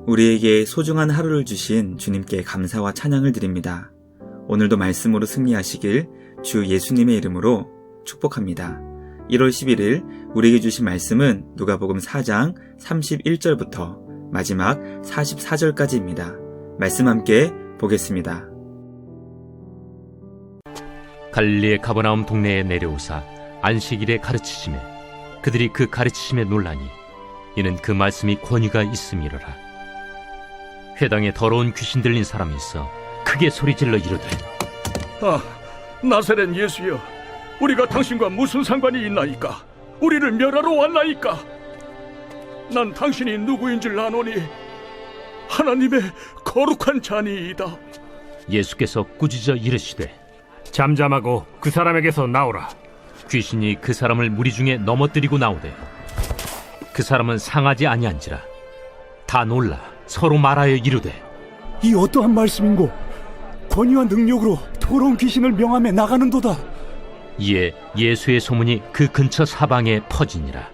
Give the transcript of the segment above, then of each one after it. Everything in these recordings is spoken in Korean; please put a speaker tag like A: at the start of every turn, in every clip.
A: 우리에게 소중한 하루를 주신 주님께 감사와 찬양을 드립니다. 오늘도 말씀으로 승리하시길 주 예수님의 이름으로 축복합니다. 1월 11일 우리에게 주신 말씀은 누가복음 4장 31절부터 마지막 44절까지입니다. 말씀 함께 보겠습니다.
B: 갈릴리의 가버나움 동네에 내려오사 안식일에 가르치시매 그들이 그 가르치심에 놀라니 이는 그 말씀이 권위가 있음이로라. 회당에 더러운 귀신 들린 사람이 있어 크게 소리질러 이르되
C: 나사렛 예수여, 우리가 당신과 무슨 상관이 있나이까? 우리를 멸하러 왔나이까? 난 당신이 누구인 줄 아노니 하나님의 거룩한 자니이다.
B: 예수께서 꾸짖어 이르시되
D: 잠잠하고 그 사람에게서 나오라.
B: 귀신이 그 사람을 무리 중에 넘어뜨리고 나오되 그 사람은 상하지 아니한지라. 다 놀라 서로 말하여 이르되
E: 이 어떠한 말씀인고? 권위와 능력으로 더러운 귀신을 명함에 나가는도다.
B: 이에 예수의 소문이 그 근처 사방에 퍼지니라.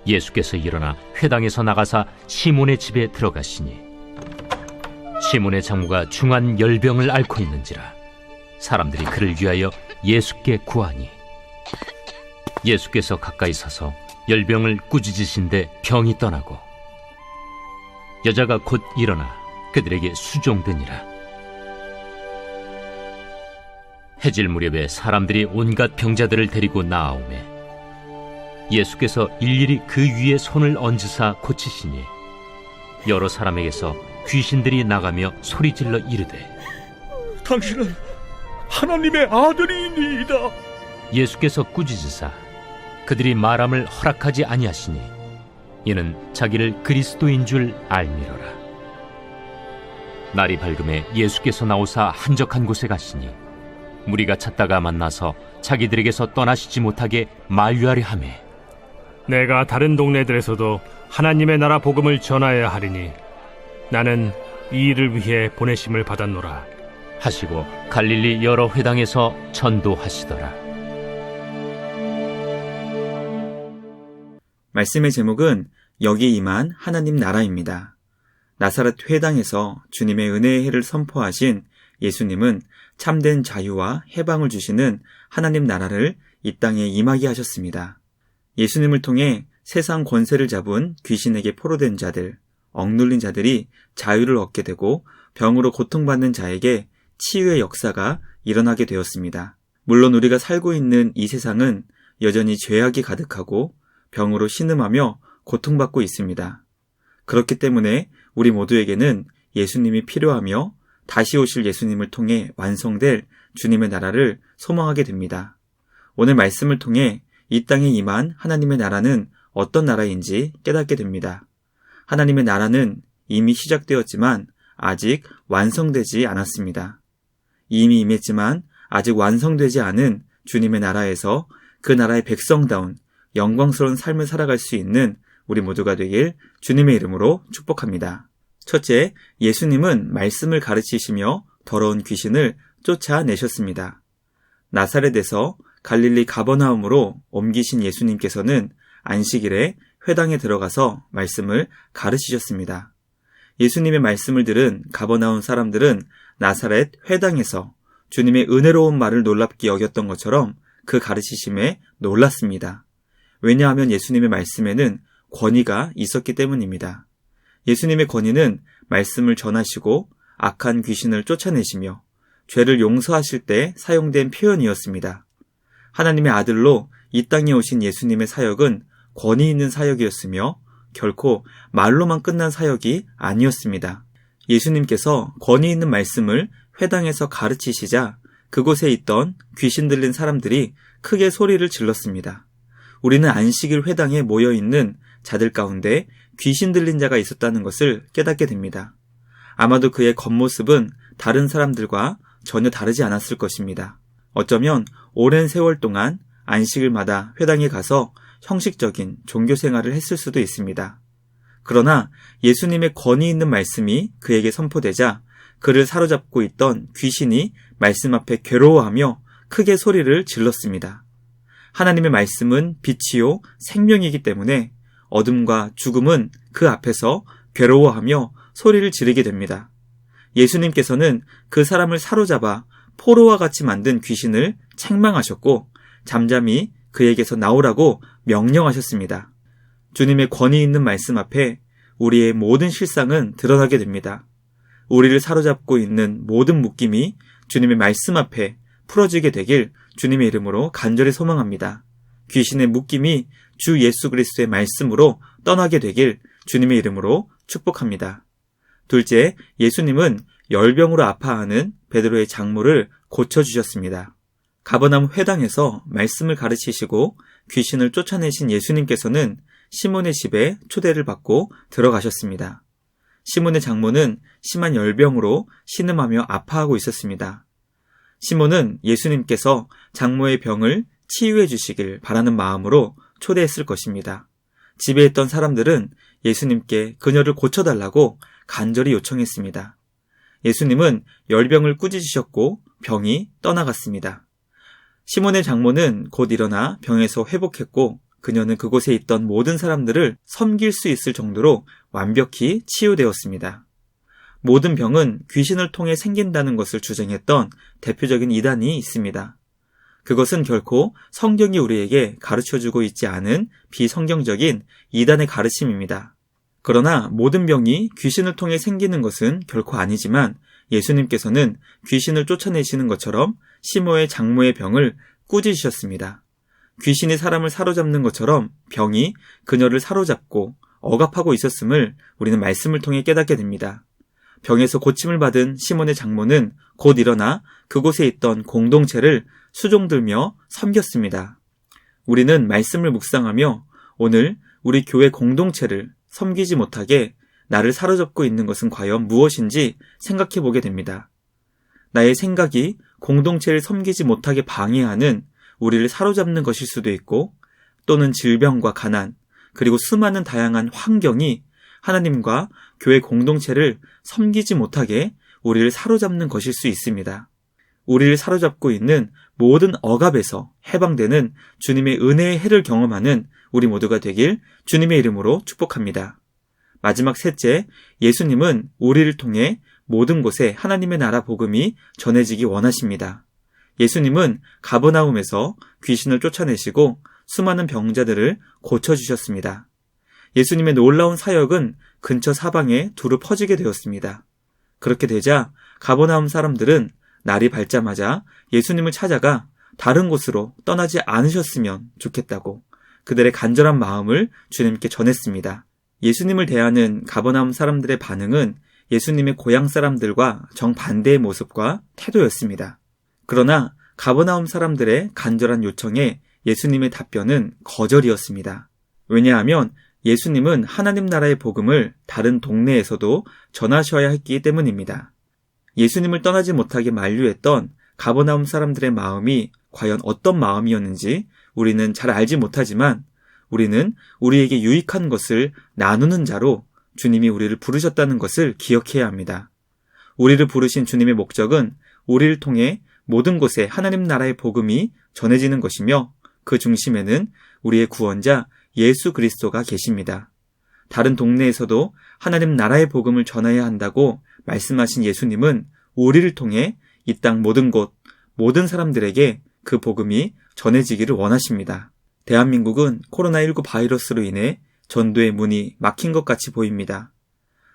B: 예수께서 일어나 회당에서 나가사 시몬의 집에 들어가시니 시몬의 장모가 중한 열병을 앓고 있는지라. 사람들이 그를 위하여 예수께 구하니 예수께서 가까이 서서 열병을 꾸짖으신데 병이 떠나고 여자가 곧 일어나 그들에게 수종되니라. 해질 무렵에 사람들이 온갖 병자들을 데리고 나아오매 예수께서 일일이 그 위에 손을 얹으사 고치시니 여러 사람에게서 귀신들이 나가며 소리질러 이르되
C: 당신은 하나님의 아들이니이다.
B: 예수께서 꾸짖으사 그들이 말함을 허락하지 아니하시니 이는 자기를 그리스도인 줄 알미로라. 날이 밝음에 예수께서 나오사 한적한 곳에 가시니 무리가 찾다가 만나서 자기들에게서 떠나시지 못하게 만류하려 하매
D: 내가 다른 동네들에서도 하나님의 나라 복음을 전하여야 하리니 나는 이 일을 위해 보내심을 받았노라
B: 하시고 갈릴리 여러 회당에서 전도하시더라.
A: 말씀의 제목은 여기 임한 하나님 나라입니다. 나사렛 회당에서 주님의 은혜의 해를 선포하신 예수님은 참된 자유와 해방을 주시는 하나님 나라를 이 땅에 임하게 하셨습니다. 예수님을 통해 세상 권세를 잡은 귀신에게 포로된 자들, 억눌린 자들이 자유를 얻게 되고 병으로 고통받는 자에게 치유의 역사가 일어나게 되었습니다. 물론 우리가 살고 있는 이 세상은 여전히 죄악이 가득하고 병으로 신음하며 고통받고 있습니다. 그렇기 때문에 우리 모두에게는 예수님이 필요하며 다시 오실 예수님을 통해 완성될 주님의 나라를 소망하게 됩니다. 오늘 말씀을 통해 이 땅에 임한 하나님의 나라는 어떤 나라인지 깨닫게 됩니다. 하나님의 나라는 이미 시작되었지만 아직 완성되지 않았습니다. 이미 임했지만 아직 완성되지 않은 주님의 나라에서 그 나라의 백성다운 영광스러운 삶을 살아갈 수 있는 우리 모두가 되길 주님의 이름으로 축복합니다. 첫째, 예수님은 말씀을 가르치시며 더러운 귀신을 쫓아내셨습니다. 나사렛에서 갈릴리 가버나움으로 옮기신 예수님께서는 안식일에 회당에 들어가서 말씀을 가르치셨습니다. 예수님의 말씀을 들은 가버나움 사람들은 나사렛 회당에서 주님의 은혜로운 말을 놀랍게 여겼던 것처럼 그 가르치심에 놀랐습니다. 왜냐하면 예수님의 말씀에는 권위가 있었기 때문입니다. 예수님의 권위는 말씀을 전하시고 악한 귀신을 쫓아내시며 죄를 용서하실 때 사용된 표현이었습니다. 하나님의 아들로 이 땅에 오신 예수님의 사역은 권위 있는 사역이었으며 결코 말로만 끝난 사역이 아니었습니다. 예수님께서 권위 있는 말씀을 회당에서 가르치시자 그곳에 있던 귀신 들린 사람들이 크게 소리를 질렀습니다. 우리는 안식일 회당에 모여있는 자들 가운데 귀신 들린 자가 있었다는 것을 깨닫게 됩니다. 아마도 그의 겉모습은 다른 사람들과 전혀 다르지 않았을 것입니다. 어쩌면 오랜 세월 동안 안식일마다 회당에 가서 형식적인 종교 생활을 했을 수도 있습니다. 그러나 예수님의 권위 있는 말씀이 그에게 선포되자 그를 사로잡고 있던 귀신이 말씀 앞에 괴로워하며 크게 소리를 질렀습니다. 하나님의 말씀은 빛이요 생명이기 때문에 어둠과 죽음은 그 앞에서 괴로워하며 소리를 지르게 됩니다. 예수님께서는 그 사람을 사로잡아 포로와 같이 만든 귀신을 책망하셨고 잠잠히 그에게서 나오라고 명령하셨습니다. 주님의 권위 있는 말씀 앞에 우리의 모든 실상은 드러나게 됩니다. 우리를 사로잡고 있는 모든 묶임이 주님의 말씀 앞에 풀어지게 되길 주님의 이름으로 간절히 소망합니다. 귀신의 묶임이 주 예수 그리스도의 말씀으로 떠나게 되길 주님의 이름으로 축복합니다. 둘째, 예수님은 열병으로 아파하는 베드로의 장모를 고쳐주셨습니다. 가버나움 회당에서 말씀을 가르치시고 귀신을 쫓아내신 예수님께서는 시몬의 집에 초대를 받고 들어가셨습니다. 시몬의 장모는 심한 열병으로 신음하며 아파하고 있었습니다. 시몬은 예수님께서 장모의 병을 치유해 주시길 바라는 마음으로 초대했을 것입니다. 집에 있던 사람들은 예수님께 그녀를 고쳐달라고 간절히 요청했습니다. 예수님은 열병을 꾸짖으셨고 병이 떠나갔습니다. 시몬의 장모는 곧 일어나 병에서 회복했고 그녀는 그곳에 있던 모든 사람들을 섬길 수 있을 정도로 완벽히 치유되었습니다. 모든 병은 귀신을 통해 생긴다는 것을 주장했던 대표적인 이단이 있습니다. 그것은 결코 성경이 우리에게 가르쳐주고 있지 않은 비성경적인 이단의 가르침입니다. 그러나 모든 병이 귀신을 통해 생기는 것은 결코 아니지만 예수님께서는 귀신을 쫓아내시는 것처럼 시몬의 장모의 병을 꾸짖으셨습니다. 귀신이 사람을 사로잡는 것처럼 병이 그녀를 사로잡고 억압하고 있었음을 우리는 말씀을 통해 깨닫게 됩니다. 병에서 고침을 받은 시몬의 장모는 곧 일어나 그곳에 있던 공동체를 수종들며 섬겼습니다. 우리는 말씀을 묵상하며 오늘 우리 교회 공동체를 섬기지 못하게 나를 사로잡고 있는 것은 과연 무엇인지 생각해 보게 됩니다. 나의 생각이 공동체를 섬기지 못하게 방해하는 우리를 사로잡는 것일 수도 있고 또는 질병과 가난 그리고 수많은 다양한 환경이 하나님과 교회 공동체를 섬기지 못하게 우리를 사로잡는 것일 수 있습니다. 우리를 사로잡고 있는 모든 억압에서 해방되는 주님의 은혜의 해를 경험하는 우리 모두가 되길 주님의 이름으로 축복합니다. 마지막 셋째, 예수님은 우리를 통해 모든 곳에 하나님의 나라 복음이 전해지기 원하십니다. 예수님은 가버나움에서 귀신을 쫓아내시고 수많은 병자들을 고쳐주셨습니다. 예수님의 놀라운 사역은 근처 사방에 두루 퍼지게 되었습니다. 그렇게 되자 가버나움 사람들은 날이 밝자마자 예수님을 찾아가 다른 곳으로 떠나지 않으셨으면 좋겠다고 그들의 간절한 마음을 주님께 전했습니다. 예수님을 대하는 가버나움 사람들의 반응은 예수님의 고향 사람들과 정반대의 모습과 태도였습니다. 그러나 가버나움 사람들의 간절한 요청에 예수님의 답변은 거절이었습니다. 왜냐하면 예수님은 하나님 나라의 복음을 다른 동네에서도 전하셔야 했기 때문입니다. 예수님을 떠나지 못하게 만류했던 가버나움 사람들의 마음이 과연 어떤 마음이었는지 우리는 잘 알지 못하지만 우리는 우리에게 유익한 것을 나누는 자로 주님이 우리를 부르셨다는 것을 기억해야 합니다. 우리를 부르신 주님의 목적은 우리를 통해 모든 곳에 하나님 나라의 복음이 전해지는 것이며 그 중심에는 우리의 구원자 예수 그리스도가 계십니다. 다른 동네에서도 하나님 나라의 복음을 전해야 한다고 말씀하신 예수님은 우리를 통해 이 땅 모든 곳, 모든 사람들에게 그 복음이 전해지기를 원하십니다. 대한민국은 코로나19 바이러스로 인해 전도의 문이 막힌 것 같이 보입니다.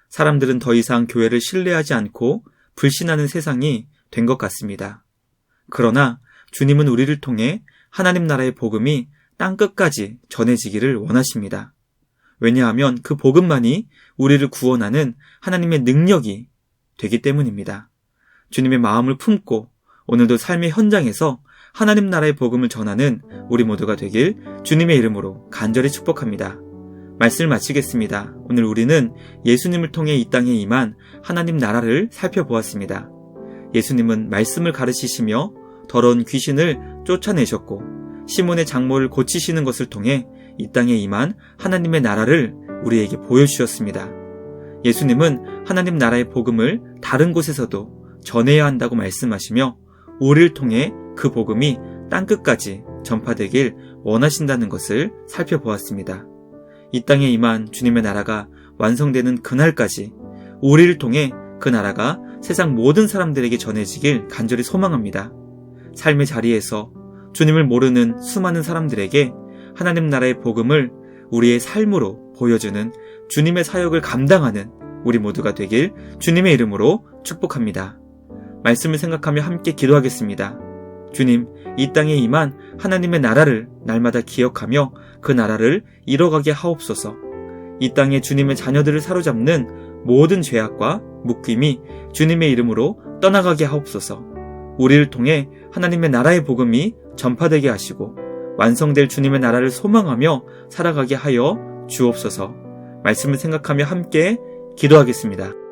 A: 사람들은 더 이상 교회를 신뢰하지 않고 불신하는 세상이 된 것 같습니다. 그러나 주님은 우리를 통해 하나님 나라의 복음이 땅끝까지 전해지기를 원하십니다. 왜냐하면 그 복음만이 우리를 구원하는 하나님의 능력이 되기 때문입니다. 주님의 마음을 품고 오늘도 삶의 현장에서 하나님 나라의 복음을 전하는 우리 모두가 되길 주님의 이름으로 간절히 축복합니다. 말씀을 마치겠습니다. 오늘 우리는 예수님을 통해 이 땅에 임한 하나님 나라를 살펴보았습니다. 예수님은 말씀을 가르치시며 더러운 귀신을 쫓아내셨고 시몬의 장모를 고치시는 것을 통해 이 땅에 임한 하나님의 나라를 우리에게 보여주셨습니다. 예수님은 하나님 나라의 복음을 다른 곳에서도 전해야 한다고 말씀하시며 우리를 통해 그 복음이 땅끝까지 전파되길 원하신다는 것을 살펴보았습니다. 이 땅에 임한 주님의 나라가 완성되는 그날까지 우리를 통해 그 나라가 세상 모든 사람들에게 전해지길 간절히 소망합니다. 삶의 자리에서 주님을 모르는 수많은 사람들에게 하나님 나라의 복음을 우리의 삶으로 보여주는 주님의 사역을 감당하는 우리 모두가 되길 주님의 이름으로 축복합니다. 말씀을 생각하며 함께 기도하겠습니다. 주님, 이 땅에 임한 하나님의 나라를 날마다 기억하며 그 나라를 이뤄가게 하옵소서. 이 땅에 주님의 자녀들을 사로잡는 모든 죄악과 묶임이 주님의 이름으로 떠나가게 하옵소서. 우리를 통해 하나님의 나라의 복음이 전파되게 하시고 완성될 주님의 나라를 소망하며 살아가게 하여 주옵소서. 말씀을 생각하며 함께 기도하겠습니다.